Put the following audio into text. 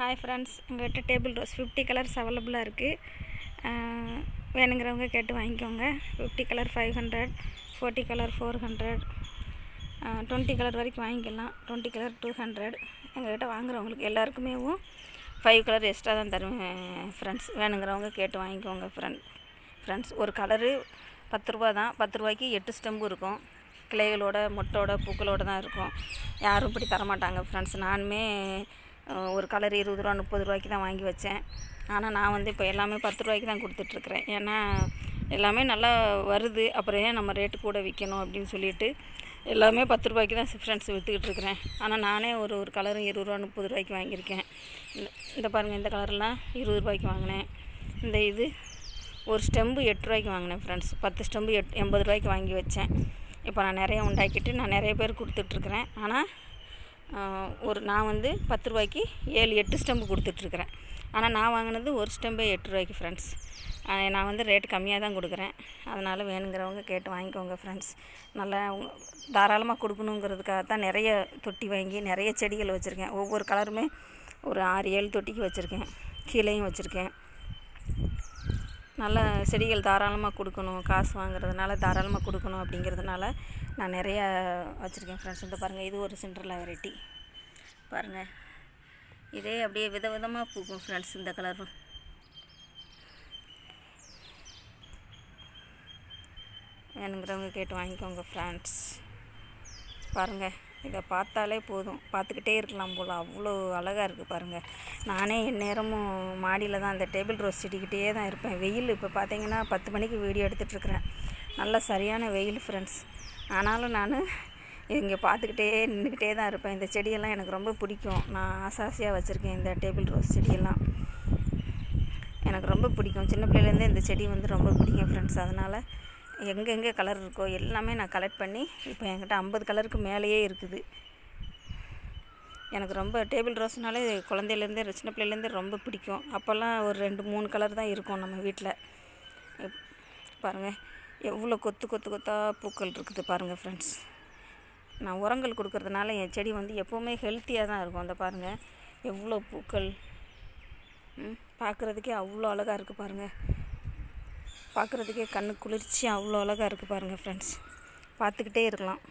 Hi friends, எங்கள்கிட்ட table rose 50 colours அவைலபிளாக இருக்குது. வேணுங்கிறவங்க கேட்டு வாங்கிக்கோங்க. 50 கலர் 500, 40 கலர் 400, 20 கலர் வரைக்கும் வாங்கிக்கலாம். 20 கலர் 200. எங்கள்கிட்ட வாங்குறவங்களுக்கு எல்லாருக்குமே 5 கலர் எக்ஸ்ட்ரா தான் தருவேன் ஃப்ரெண்ட்ஸ். வேணுங்கிறவங்க கேட்டு வாங்கிக்கோங்க ஃப்ரெண்ட்ஸ். ஒரு கலரு 10 ரூபா தான். 10 ரூபாய்க்கு 8 ஸ்டெம்பு இருக்கும். கிளைகளோட மொட்டோட பூக்களோடு தான் இருக்கும். யாரும் இப்படி தரமாட்டாங்க ஃப்ரெண்ட்ஸ். நானுமே ஒரு கலர் 20 ரூபா 30 ரூபாய்க்கு தான் வாங்கி வச்சேன். ஆனால் நான் இப்போ எல்லாமே 10 ரூபாய்க்கு தான் கொடுத்துட்ருக்குறேன். ஏன்னா எல்லாமே நல்லா வருது. அப்புறம் ஏன் நம்ம ரேட்டு கூட விற்கணும் அப்படின்னு சொல்லிட்டு எல்லாமே 10 ரூபாய்க்கு தான் ஃப்ரெண்ட்ஸ் விற்றுக்கிட்டு இருக்கிறேன். ஆனால் நானே ஒரு கலரும் 20 ரூபா 30 ரூபாய்க்கு வாங்கியிருக்கேன். இந்த பாருங்கள், இந்த கலர்லாம் 20 ரூபாய்க்கு வாங்கினேன். இது ஒரு ஸ்டெம்பு 8 ரூபாய்க்கு வாங்கினேன் ஃப்ரெண்ட்ஸ். 10 ஸ்டெம்பு 80 ரூபாய்க்கு வாங்கி வச்சேன். இப்போ நான் நிறைய உண்டாக்கிட்டு நான் நிறைய பேர் கொடுத்துட்ருக்குறேன். ஆனால் நான் 10 ரூபாய்க்கு 7-8 ஸ்டெம்பு கொடுத்துட்ருக்குறேன். ஆனால் நான் வாங்கினது ஒரு ஸ்டெம்பே 8 ரூபாய்க்கு ஃப்ரெண்ட்ஸ். நான் ரேட்டு கம்மியாக தான் கொடுக்குறேன். அதனால் வேணுங்கிறவங்க கேட்டு வாங்கிக்கோங்க ஃப்ரெண்ட்ஸ். நல்லா தாராளமாக கொடுக்கணுங்கிறதுக்காக தான் நிறைய தொட்டி வாங்கி நிறைய செடிகள் வச்சுருக்கேன். ஒவ்வொரு கலருமே ஒரு 6-7 தொட்டிக்கு வச்சுருக்கேன். கீழேயும் வச்சுருக்கேன். நல்ல செடிகள் தாராளமாக கொடுக்கணும், காசு வாங்குறதுனால தாராளமாக கொடுக்கணும் அப்படிங்கிறதுனால நான் நிறையா வச்சுருக்கேன் ஃப்ரெண்ட்ஸ். இந்த பாருங்கள், இது ஒரு சிண்ட்ரெல்லா வெரைட்டி பாருங்கள். இதே அப்படியே விதவிதமாக பூக்கும் ஃப்ரெண்ட்ஸ். இந்த கலரும் வேணுங்கிறவங்க கேட்டு வாங்கிக்கோங்க ஃப்ரெண்ட்ஸ். பாருங்கள், இதை பார்த்தாலே போதும், பார்த்துக்கிட்டே இருக்கலாம் போல், அவ்வளோ அழகாக இருக்குது பாருங்கள். நானே எந்நேரமும் மாடியில் தான் அந்த டேபிள் ரோஸ் செடிக்கிட்டே தான் இருப்பேன். வெயில் இப்போ பார்த்தீங்கன்னா 10 மணிக்கு வீடியோ எடுத்துகிட்ருக்குறேன். நல்ல சரியான வெயில் ஃப்ரெண்ட்ஸ். ஆனாலும் நான் இங்கே பார்த்துக்கிட்டே நின்றுக்கிட்டே தான் இருப்பேன். இந்த செடியெல்லாம் எனக்கு ரொம்ப பிடிக்கும். நான் ஆசாசியாக வச்சுருக்கேன் இந்த டேபிள் ரோஸ் செடியெல்லாம். எனக்கு ரொம்ப பிடிக்கும். சின்ன பிள்ளையிலேருந்தே இந்த செடி ரொம்ப பிடிக்கும் ஃப்ரெண்ட்ஸ். அதனால் எங்கெங்கே கலர் இருக்கோ எல்லாமே நான் கலெக்ட் பண்ணி இப்போ என்கிட்ட 50 கலருக்கு மேலேயே இருக்குது. எனக்கு ரொம்ப டேபிள் ரோஸ்னாலே குழந்தையிலேருந்தே சின்ன பிள்ளையிலேருந்தே ரொம்ப பிடிக்கும். அப்போல்லாம் ஒரு 2-3 கலர் தான் இருக்கும் நம்ம வீட்டில். பாருங்கள், எவ்வளோ கொத்தாக பூக்கள் இருக்குது பாருங்கள் ஃப்ரெண்ட்ஸ். நான் உரங்கள் கொடுக்கறதுனால என் செடி எப்போவுமே ஹெல்த்தியாக தான் இருக்கும். அந்த பாருங்கள், எவ்வளோ பூக்கள், பார்க்குறதுக்கே அவ்வளோ அழகாக இருக்குது பாருங்கள். பார்க்குறதுக்கே கண்ணு குளிர்ச்சி அவ்வளோ அழகாக இருக்குது பாருங்கள் ஃப்ரெண்ட்ஸ். பார்த்துக்கிட்டே இருக்கலாம்.